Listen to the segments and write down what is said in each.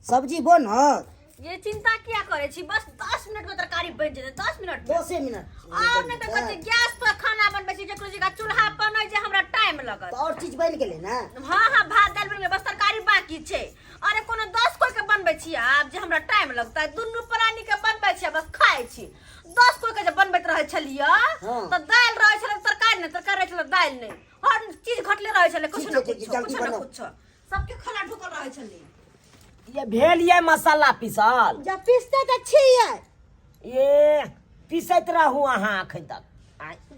सब्जी बनत। ये चिंता क्या करे छी? बस 10 मिनट में तरकारी बन जेते। 10 मिनट 10 मिनट और नहीं तो कते गैस पर खाना बनबे छी जकरो जगह चूल्हा पर नहीं जे हमरा टाइम लगत। तो और चीज बन गेले ना। हां भात दाल बन गेल, बस तरकारी बाकी छे। अरे कोनो 10 कोई के बनबे छी आप जे हमरा टाइम लगता है। दुन्नु प्राणी के बनबे छी बस खाए छी। 10 कोई के जे बनबैत रहे छलिया तो दाल रहे छले तरकारी नहीं, तरकारी रहे छले दाल नहीं। हर चीज घटले रहे छले कुछ न कुछ सबके खाना ढुकल रहे छले। ये भेल ये मसाला पीसल जब पीसते त छिए ये पीसैत रहू अहाँ अखन तक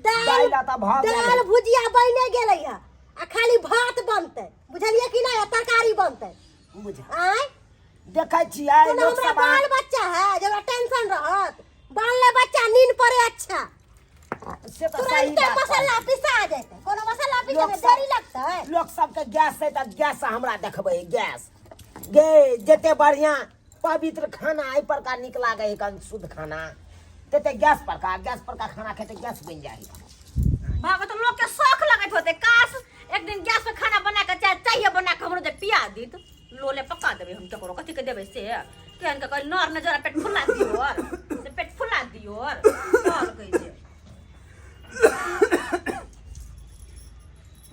दाल त भ गेल दाल भुजिया बने गेलै है आ खाली भात बनतै बुझलिए कि नहीं तरकारी बनतै बुझा आय देखै छियै तो लोग हमरा सब बाल बच्चा है जब टेंशन रहत बाल बच्चा नींद पड़े अच्छा से त सही तुरंत बात मसाला पिसा जेतै कोनो मसाला पिसे में देरी लगतै लोग सबके गैस है त गैस हमरा देखबै गैस गे जते बढ़िया पवित्र खाना आई पर का निक लागे है शुद्ध खाना तते गैस पर का खाना खेते गैस बन जाए भागो तो लोग के शौक लगत होते। काश एक दिन गैस पे खाना बना के चाहिए बना के हमरो दे पिया दीत लोले पका देबे हम ककरो कथि के देबे से केहन के कह नर न जरा पेट फुला दियो और पेट फुला दियो और चल कहि दे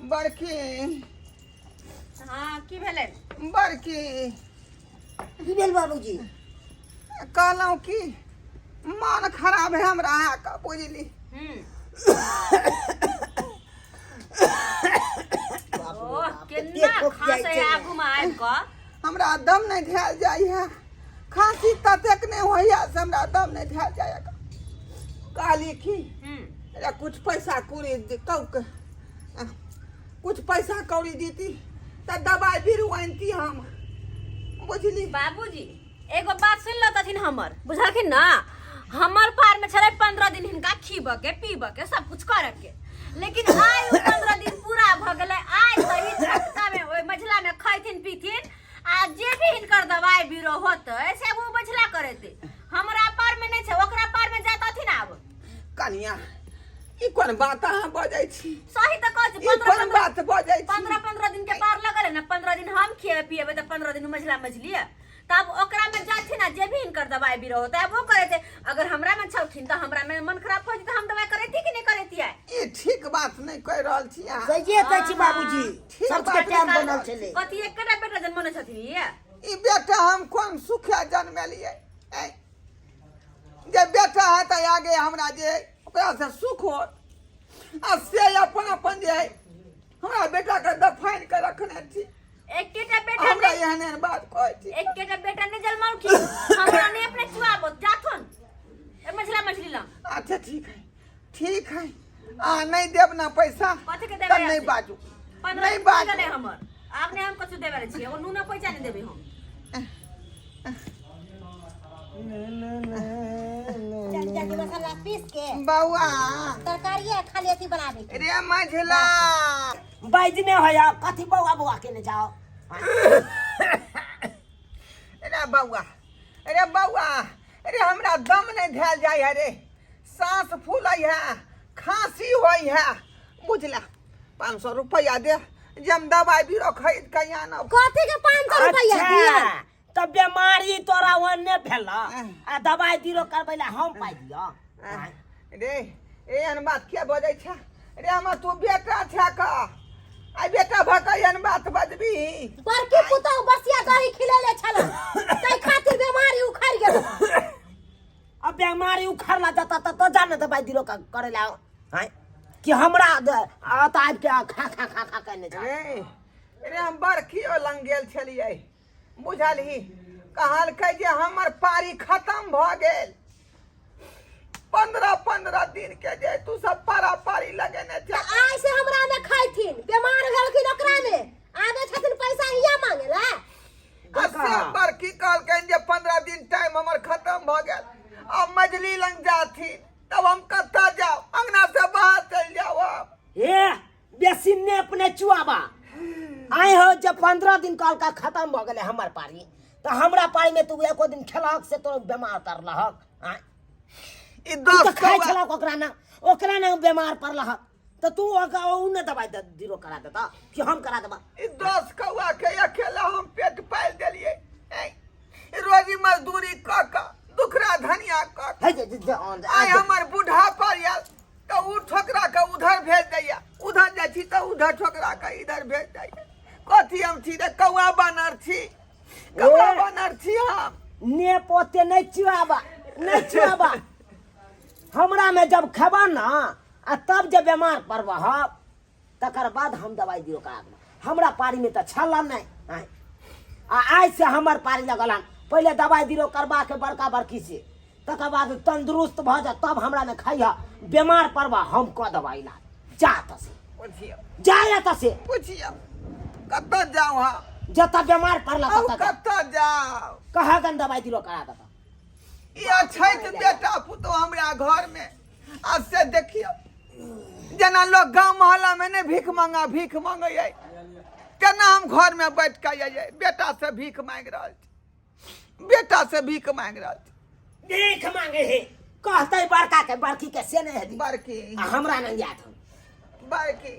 बड़की। हां की भेले बड़की की भेल बाबूजी? कहलौं कि मन खराब है हमरा का बुझली। ओह केना खासे आगू में आबि क हमरा दम नहीं धैल जाई है। खांसी ततेक नहीं होइया से हमरा दम नहीं धैल जाया। कहली कि कुछ पैसा कौड़ी कुछ पैसा कौड़ी दीती त दवाई बीरू आनती हम बुझली। बाबूजी एगो बात सुन लो तथिन हमर बुझलखिन ना। हमर पार में छले 15 दिन हिनका खीब के पीब के सब कुछ कर के लेकिन आय 15 दिन पूरा भ गेले। आय सही झटका में ओय मझला में खैथिन पीथिन आ जे भी हिनकर दवाई बीरो होतै से वो मझला करेते। हमरा पार में नहीं छै ओकरा पार में जातथिन। आब कनिया ई कोन बात अहाँ बजै छी? सही त कहै छी। ई कोन बात बजै छी? 15 दिन के पार लगल है ना। 15 दिन हम खिए पिएबे त 15 दिन मझला मछली तब ओकरा में जाथिन ना जे भी इनकर दवाई बीरो होता है वो करे थे। अगर हमरा में छलथिन त हमरा में मन खराब हो जते हम दवाई करेती कि नहीं करेती है। ये ठीक बात नहीं कह रहल छी अहाँ। सहिए कहै छी बाबूजी सबके टाइम बनल छले। कथि एकटा बेटा जन्म ने छथिन ई बेटा हम कोन सुखे जन्मेलिए जे बेटा है त आगे हमरा जे ओकरा से सुख हो आ से अपन जे हमरा बेटा के दफाइन के रखने छी। एकटा बेटा हमरा एहन बात कहै छी। एकटा बेटा ने जन्माउ की हमरा ने अपने चुआबो जाथन ए मछला मछली ला। अच्छा ठीक है आ नहीं देब ना पैसा कथि के तब देबे नहीं बाजू 15 नहीं दिन बाजू। गले हमर आपने हम कछु देबे रे छी वो नूना पैसा नहीं देबे हम। चल मसाला पीस के बउआ तरकारी खाली अथी बनाबे के रे मझला बैजने होया कथि बौआ बौआ केने जाओ रे बउआ रे हमरा दम नहीं धैल जाय है रे। सांस फूलै है खांसी होई है बुझला। 500 रुपया दे जे हम दवाई बीरो खरीद के आनब। कथि के 500 रुपया दिया? त बीमारी तोरा ओने भेला आ दवाई दिरो करबै ला हम पाइ दियो रे एहन बात के बजै छ रे? हम तू बेटा छ का आई बेटा भकैन बात बजबी। बड़की पुतौ बसिया दही खिलेले छल तै खातिर बीमारी उखड़ गेल। अब बीमारी उखड़ला जता त तो जाने दवाई दिरो करे ला हैं कि हमरा आता आब के खा कहने छ रे हम बड़कियो लंग गेल छलिए बुझलही। कहलकै जे हमर पारी खत्म भ गेल। 15 दिन के जे तू सब पारा पारी लगेने छ। आइ से हमरा में खैथिन बीमार गेलखिन ओकरा में आबे छथिन पैसा हिया मांगे ला। से बड़की कहलकै जे 15 दिन टाइम हमर खत्म भ गेल। अब मजली लंग जाथी तब हम कत्ता जाओ अंगना से बाहर चल जाओ। ए बेसी ने अपने चुआबा आए हो जब 15 दिन काल का खत्म भ गेले हमर पारी तो हमरा पारी में तू एको दिन खेलक से तो बीमार करलहक ई 10 खाइ छलक ओकरा ना बीमार पड़लहक तो तू उन्हें दवाई दिरो करा देता कि हम करा देबा। ई 10 कौआ के अकेला हम पेट पाल देलिए आय हमर बूढ़ा पर यार तो उ ठोकरा के उधर भेज दैया, उधर जाइ छी तो उधर ठोकरा के इधर भेज दैया। कथी हम छी रे कौआ बानर छी, कौआ बानर छी हम। ने पोते नहीं चुआबा, नहीं चुआबा। हमरा में जब खबा ना आ तब जब बीमार पड़बा तकर बाद हम दवाई दियो का। हमरा पारी में तो छला नहीं आ आज से हमर पारी लगल हन। पहले दवाई दियो करबा के बड़का बड़की से, तकर बाद तंदुरुस्त भ जा तब हमरा में खाइया। बीमार पड़बा हम क दवाई ला जा तसे पूछियो, जाया तसे पूछियो कत्ता जाऊ हा, जता बीमार पड़ला औ तता कत्ता जाऊ। कहा गन दवाई दियो करा दता। ये छैत बेटा पुतो हमरा घर में आज से देखियो जना लोग गांव मोहल्ला में ने भीख मांगे है, तेना हम घर में बैठ के आइए बेटा से भीख मांग रहा, बेटा से भीख मांग रहा। भीख मांगे है कहते बड़का के बड़की के से नहीं है बड़की हमरा नहीं याद हम बड़की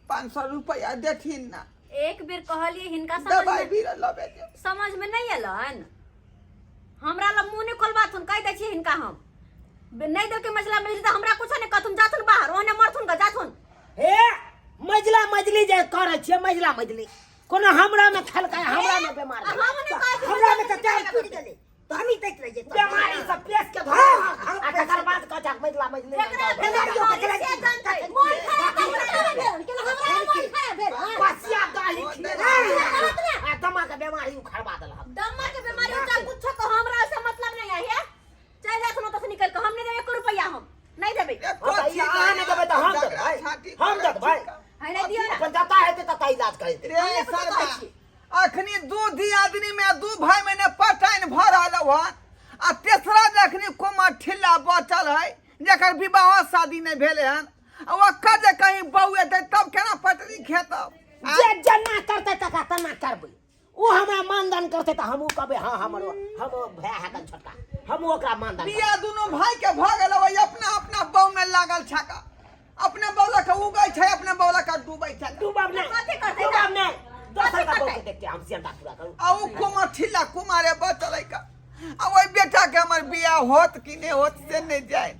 500 रुपया देथिन ना, एक बेर कहलिए हिनका दवाई भी लबे दे। समझ में नहीं अलन। हमरा ला मुंह नहीं खोलबाथुन, कह दै छी हिनका हम नहीं दे के मजला मिली तो हमरा कुछ नहीं कहथुन, जाथुन बाहर ओने मरथुन का जाथुन। हे मजला मजली जे करे छे मजला मजली कोनो हमरा में खलका हमरा में बीमार हमरा में तो टाइम टूट गेले तो हम ही देख रहे जे बीमारी सब पेश के धर आ तकर बाद कचा मजला मजली पसिया गाली आ दमा के बीमारी उखड़वा देल हम दम्मा के बीमारी होता कुछ को हमरा से मतलब नहीं है। चल जाथुन तो निकल के हम नहीं देबे 1 रुपया, हम नहीं देबे। आने देबे तो हम दे भाई है नहीं दियो ना अपन जाता है तो तता इलाज करे रे सरबा अखनी दू आदमी में दू भाई में ने पटाइन भ रहल हन आ तेसरा जखनी कोमा ठिल्ला बचल है जकर विवाह शादी नहीं भेले हन आ ओकर जे कहीं बहू एतै तब केना पटरी खेतब। जे जना करते तका तना करबे ओ हमरा मानदान करते त हमहु कहबे हां हमरो हम भै हकन छोटका हम ओकरा मानदान बिया दोनों भाई के भ गेल है अपना अपना बहू में लागल छका, अपने बौला के उगै छै अपने बौला के डूबै छै। डूबब नहीं कथि करते डूबब नहीं दोसर का बहू के देखते हम सियंता पूरा करू आ उ कोमा ठिल्ला कुमारे बचल है का आ ओइ बेटा के हमर बिया होत कि नहीं होत से नहीं जाए।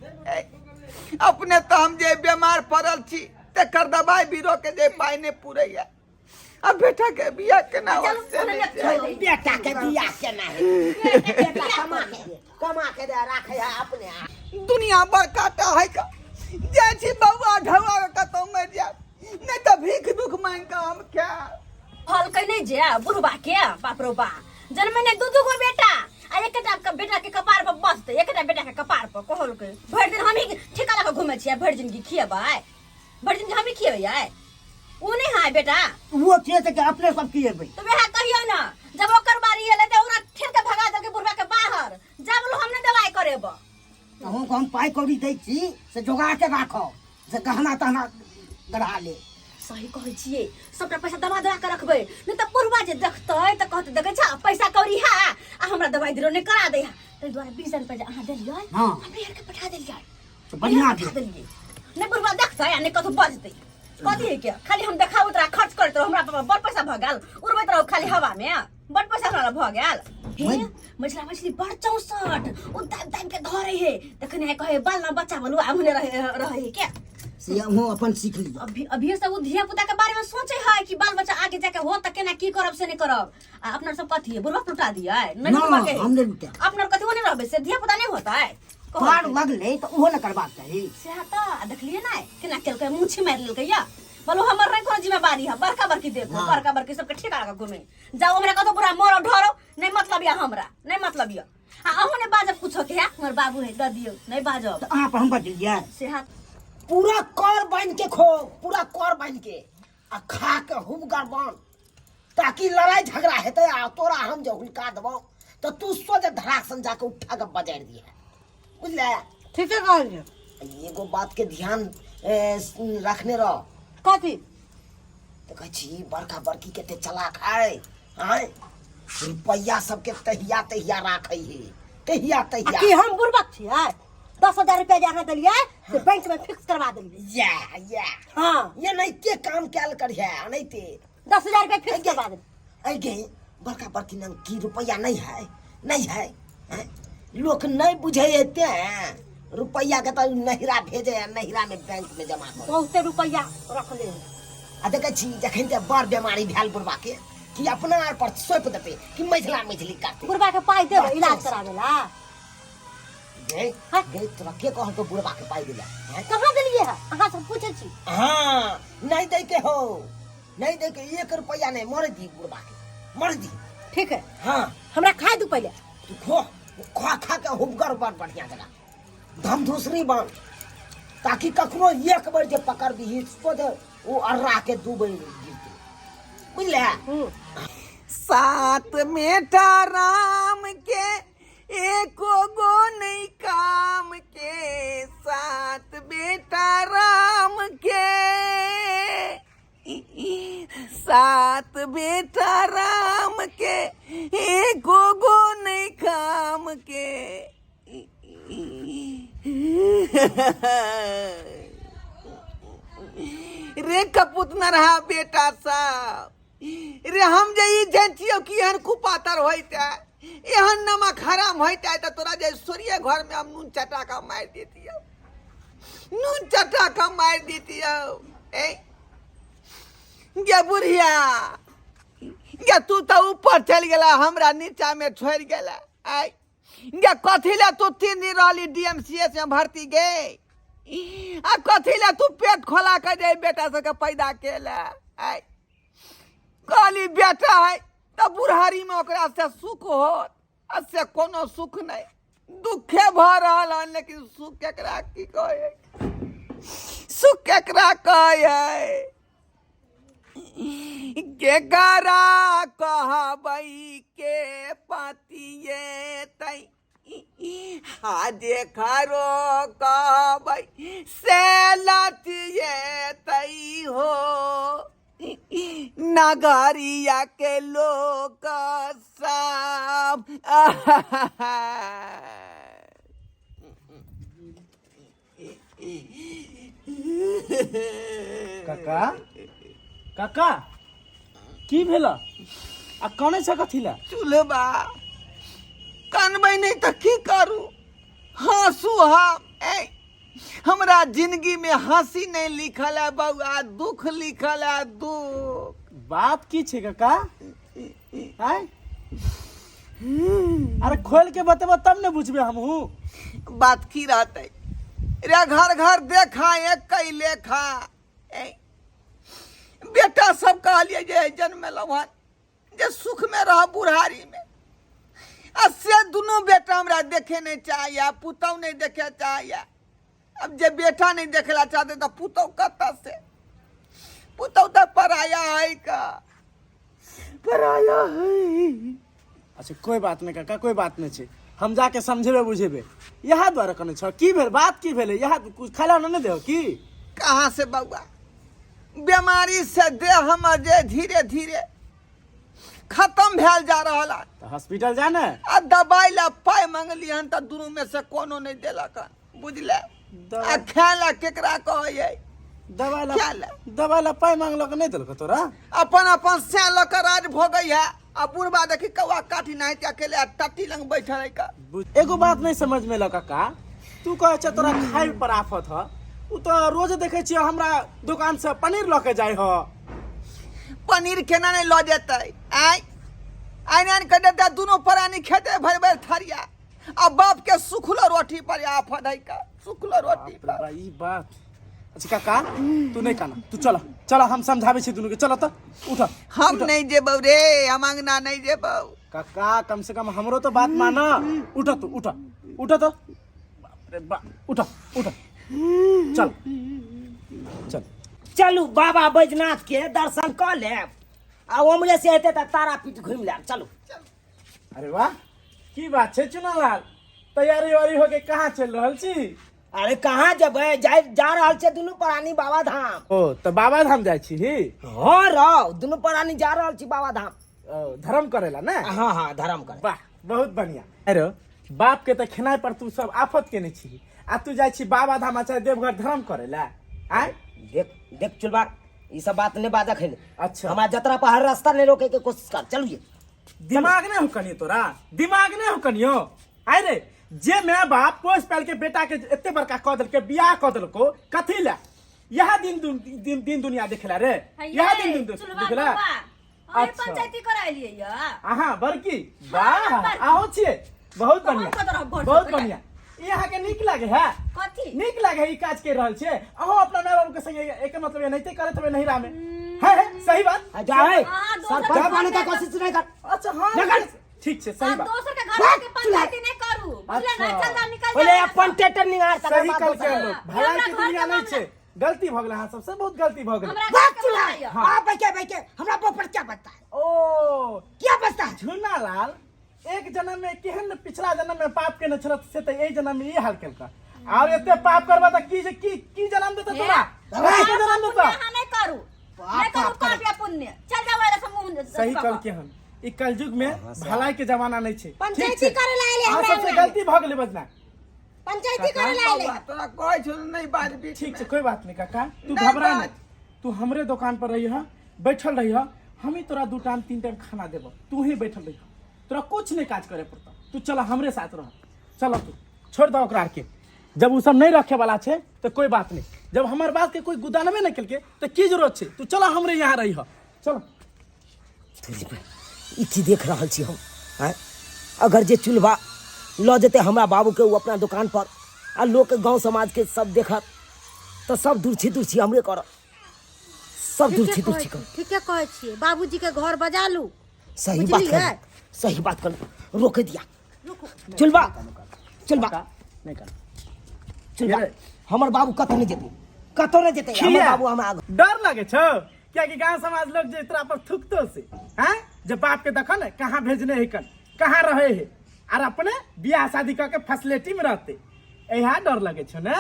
अपने तो हम जे बीमार पड़ल छी तेकर दवाई बीरो के जे पाई नहीं पूरैया, अब बेटा के बिया केना होत से नहीं जाए। बेटा के बियाह केना है बेटा कमा के दे राखे है अपने आप। दुनिया बड़काटा है का जे छी बउआ ढवा के कतौ मर जाए नहीं तो भीख दुख मांग के हम क्या फल के नहीं जे बुढ़बा के बाप रो बा जन्म ने दू गो बेटा आ एकटा के बेटा के कपार पर बसते एकटा बेटा के कपार पर कहल के भर दिन हम ही ठिका लगा घुमे छियै भर दिन की खियबै भर दिन हम ही खियबै उ नहीं है बेटा वो चीज के अपने सब किए भाई तो वह कहियो ना जब ओकर बारी एले त ओकरा ठेर के भगा दे के बुढ़बा के बाहर जब लो हमने दवाई करेब हम पाई कौड़ी दै छी से जोगा के राखो से गहना तहना गढ़ा ले। सही कहै छियै सबटा पैसा दबा के रखबै नहीं त बुढ़बा जे देखतै त कहतै देखै छ पैसा कौड़ी है आ हमरा दवाई दिरो नहीं करा दे तै द्वारा 20 रुपया जे अहाँ देलियै हां हम यार के पठा देलियै तो बढ़िया देलियै नहीं बुढ़बा देखतै आ नहीं कथु बजतै कथी है क्या खाली हम देखाउ तोरा खर्च करत रहो हमरा पापा बड़ पैसा भ गेल उड़बैत रहो खाली हवा में बड़ पैसा हमरा भ गेल। मछला मछली बड़ 64 उ दाम के घर है देखने कहे बाल ना बच्चा बोलू हमने रहे क्या से हम अपन सीख ली अभी से वो धिया पुता के बारे में सोचे है कि बाल बच्चा आगे जाके हो त केना की करब से नहीं करब आ अपना सब कथी है बुढ़वा लुटा दिया नहीं बुढ़वा के हमने लुटा अपना कथी नहीं रहबे से धिया पुता नहीं होता है पार लगले तो ओहो न करबाक चाही से त देखलिए ना केना केल के मुंछी मार लेल के या बोलो हमर नहीं कोनो जिम्मेदारी है बड़का बड़की देखो बड़का बड़की सबके ठेका लगा घूमे जाओ हमरा कतो पूरा मोरो ढोरो नहीं मतलब या हमरा नहीं मतलब या आ अहो ने बाजब कुछो के हमर बाबू है द दियो नहीं बाजब तो आप हम बजलिए से हाथ पूरा कर बन के खो पूरा कर बन के आ खा के हुब गरबान ताकि लड़ाई झगड़ा हेते आ तोरा हम जो हुलका देबो तो तू सोच धड़ासन जाके उठा के बजाड़ दिए बुझले ठीक है कहलिए एगो बात के ध्यान रखने रहो कथी तो कही बड़का बड़की के चलाक है आय रुपया सबके तहिया राखे है तहिया कि हम बुर्बक छियै 10,000 रुपया जाने देलिए से बैंक में फिक्स करवा देलिए या हां ये नहीं के काम कैल कर है नहीं ते 10,000 रुपया फिक्स करवा दे ऐ गे बड़का बड़की नंग की रुपया नहीं है लोग नहीं बुझे एते हैं रुपया के तो नहिरा भेजे है, नहिरा में बैंक में जमा कर। बहुते रुपया रख ले। आ देखे छी जखन जे बड़ बीमारी भेल बुढ़वा के कि अपना आर पर सौंप देते कि मझला मझली काटे। बुढ़वा के पाई देबे इलाज करावे ला। गे तोरा के कहल तो बुढ़वा के पाई दिला कहां देलिए है? अहां से पूछे छी। हां नहीं दे के हो, नहीं दे के 1 रुपया नहीं मर दी बुढ़वा के, मर दी। ठीक है हां हमरा खाए दू पहले। तू खा खा के हुबगर बड़ बढ़िया जगह धम धूसरी बन ताकि कखनो एक बार जे पकड़ दी तो दे वो अर्रा के 2 बार गिरते बुझले। सात बेटा राम के एको गो नहीं काम के, सात बेटा राम के, सात बेटा राम के एको गो नहीं काम के। रे कपूत न रहा बेटा साहब रे, हम जे ई जानतियो कि एहन कुपातर होइते एहन नमक हराम होइते त तोरा जे सूर्य घर में हम नून चटा का मार देतियो, नून चटा का मार देतियो। ए गे बुढ़िया गे तू तो ऊपर चल गेला हमरा नीचा में छोड़ गेला। आई गे कथी ले तू 3 दिन रहली डीएमसीएच में भर्ती गे, आ कथी ले तू पेट खोला के जे बेटा सबके पैदा केला। आई कहली बेटा है तो बुढ़ारी में ओकरा से सुख हो, से कोनो सुख नहीं, दुखे भ रहल है, लेकिन सुख केकरा की कहे, सुख केकरा कहे। केकरा कहबई के पतिये तई हाजे खरो कहबई से लतिये तई हो, नगरिया के लोग सब। काका काका की भेला आ कने से कथिला? चुलबा कनबै नहीं तो की करू, हंसू हम। ए हमरा जिंदगी में हंसी नहीं लिखल है बउआ, दुख लिखल है, दुख। बात की छे काका? आय अरे खोल के बतेबो तब ने बुझबे हमहू। बात की रहते रे, घर घर देखा एक कई लेखा। बेटा सब कहलिए जे जन्म लवन जे सुख में रह बुढ़ारी में, से दोनों बेटा हमरा देखे नहीं चाहिए, पुतौ नहीं देखे चाहिए। अब जे बेटा नहीं देखला चाहते तो पुतौ कत्ता से, पुतौ तो पराया है का, पराया है। अच्छा कोई बात नहीं काका, कोई बात नहीं छे, हम जाके समझेबे बुझेबे। यहाँ द्वारा कने छ की भेल, बात की भेले? यहाँ कुछ खाला न देहो की? कहाँ से बउआ, बीमारी से देह हमर जे धीरे धीरे खत्म भेल जा रहा है। तो हॉस्पिटल जाना आ दवाई ला पाई मंगली हन त दोनों में से कोनो नहीं देलक हन, बुझले। आ खाला केकरा कहे दवाई ला पाई मांगलक नहीं देलक तोरा? अपन अपन से लक राज भोगै है। आ बुढ़बा देखी कौआ काठी नहीं अकेले टट्टी लंग बैठल है का। एगो बात नहीं समझ में लगा का, तू कहे छ तोरा खाए पर आफत ह, उ तो रोज देखे छी हमरा दुकान से पनीर लके जाय ह। पनीर केना नहीं ल जेतै? आइन कर देता दोनों प्राणी खेते भर भर थरिया। अब बाप के सुखलो रोटी पर आफत है का, सुखलो रोटी पर। भाई बात अच्छा काका तू नहीं कहना, तू चला चला हम समझावे छी दुनू के। चला तो उठ। हम उठ। नहीं जेबौ रे, हम अंगना नहीं जेबौ। काका कम से कम हमरो तो बात माना। उठ तू उठ, उठ तो अरे बा उठ उठ चल चल। चलू बाबा बैजनाथ के दर्शन कर ले, आ ओमले से हेते त तारापीठ घूम ले। चलू। अरे वाह की बात छे चुनालाल, तैयारी वारी होके कहाँ चल रहल छी? अरे कहाँ जबे, जा रहल छे दुनू प्राणी बाबा धाम। ओ तो बाबा धाम जाय छी ही? हां रहो, दुनू प्राणी जा रहल छी बाबा धाम। धर्म करेला ना? हां हां धर्म करे। वाह बहुत बढ़िया। अरे बाप के तो खेनाई पर तू सब आफत के नहीं छी, आ तू जाय छी बाबा धाम चाहे देवघर धर्म करेला। आय देख देख चुलबा, ई सब बात ने बाजा खेले। अच्छा हमारा जतरा पर हर रास्ता ने रोके के कोशिश कर। चलिए। दिमाग नहीं हो कनियो तोरा, दिमाग नहीं हो कनियो। आय रे जे मैं बाप पोस पाल के बेटा के एते बड़का कह देलके बियाह कह देलको कथी ला यह दिन दुनिया देखला रे यह दिन देखला अच्छा पंचायती कराइलिए या आहा बड़की वाह आओ छिए बहुत बढ़िया यहाँ के निक लागे है कथी निक लागे ई काज के रहल छे अहो अपना माय बाबू के संगे एक मतलब एनाहिते करत हवे नहिरा में है सही बात जाए दोसर सरपंच बनने का कोशिश नहीं कर। अच्छा हां ठीक छे सही बात दोसर के घर के पंचायती नहीं करू बुझले ना चल निकल पहले अपन टेटर निगार तक सही कल के लोग भलाई की दुनिया नहीं छे गलती भ गेल हां सबसे बहुत गलती भ गेल हमरा बात सुना आप बैठे हमरा ऊपर क्या बचता है ओ क्या बचता है झुना लाल एक जन्म में केहन पिछला जन्म में पाप के न छलत से त ए जन्म में ई हाल केलका और एते पाप करबा त की जन्म देत तोरा के जन्म देत हां नहीं करू पाप या पुण्य चल जाओ रे समूह सही कल के हम ई कलयुग में भलाई के जमाना नहीं छे पंचायती करे लाइले हां हमरा सबसे गलती भ गेले बजना पंचायती करे लाइले तोरा कहै छ नहीं बात बीच ठीक छे कोई बात नहीं काका तू घबरा मत तू हमरे दुकान पर रही है बैठल रही है हम ही तोरा 2 टाइम 3 टाइम खाना देबो तू ही बैठल रही तोरा कुछ नहीं काज करे पड़ता तू चला हमरे साथ रह चलो तू छोड़ दो ओकरा के जब उ सब नहीं रखे वाला छे तो कोई बात नहीं जब हमार बात के कोई गुदानवे नहीं केलके तो की जरूरत छे तू चला हमरे यहाँ रही हो चलो ई की देख रहल छी हम हैं अगर जे चुलवा ल जेते हमरा बाबू के अपना दुकान पर आ लोग के गांव समाज के सब देखत तो सब दूरछी हमरे कर सब दूरछी कर ठीक है कहै छियै बाबूजी के घर बजा लू सही बात कर सही बात कर रोक दिया चुलवा नहीं कर चुलवा हमर बाबू कतो नहीं जेते हमर बाबू हम आगे डर लगे छो क्या कि गांव समाज लोग जे तोरा पर थुकतो से हैं जब बाप के देखो ना कहां भेजने है कन कहां रहे है और अपने बियाह शादी करके फैसिलिटी में रहते यहाँ डर लगे छो ना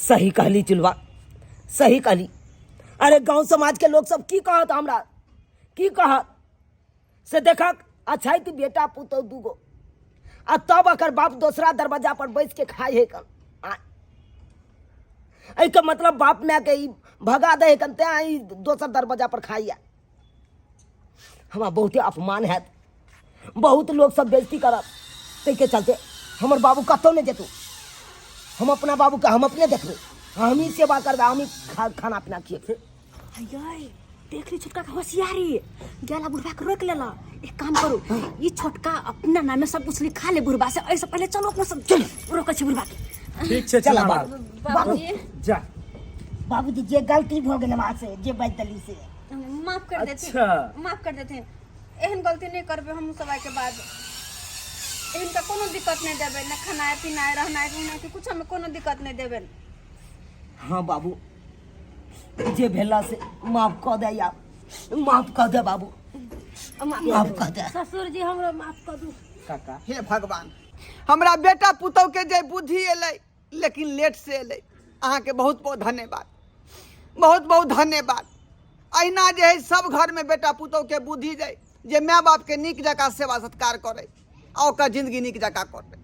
सही कहली चुलवा सही कहली अरे गांव समाज के लोग सब की कहत हमरा की कहत से देखक अच्छा कि बेटा पुतो दूगो आ तब अकर बाप दूसरा दरवाजा पर बैठ के खाए है कन ऐ का मतलब बाप मैं के भगा दे कन ते दोसर दरवाजा पर खाइया हमारा बहुते अपमान है बहुत लोग सब बेइज्जती करत तै के चलते हमर बाबू कतो नहीं जेतू हम अपना बाबू का हम अपने देखबे हम ही सेवा करबे हम ही खाना पीना खिए अये देख ली छोटका होशियारी गेला बुढ़वा के रोक लेला एक काम करो ये छोटका अपना नाम में सब कुछ लिखा ले बुढ़वा से ऐसे पहले चलो अपना सब चल रोक छी बुढ़वा के ठीक छे चला बाबूजी जा बाबूजी जे गलती भ गेल हमरा से जे बजतली से माफ कर देते अच्छा। माफ कर देते एहन गलती नहीं करबे हम सब के बाद इनका कोनो दिक्कत नहीं देबे ना खाना पीना रहना के कुछ में कोनो दिक्कत नहीं देबे हाँ बाबू जे भेला से माफ कर दे या माफ कर दे बाबू माफ कर दे ससुर जी हमरा माफ कर दू काका हे भगवान हमरा बेटा पुतौ के जे बुद्धि एलै लेकिन लेट से एलै अहाँ के बहुत बहुत धन्यवाद बहुत बहुत धन्यवाद अहिना जे है सब घर में बेटा पुतौ के बुद्धि जाय जे माय बाप के नीक जकाँ सेवा सत्कार करे आ ओकर जिंदगी नीक जकाँ करे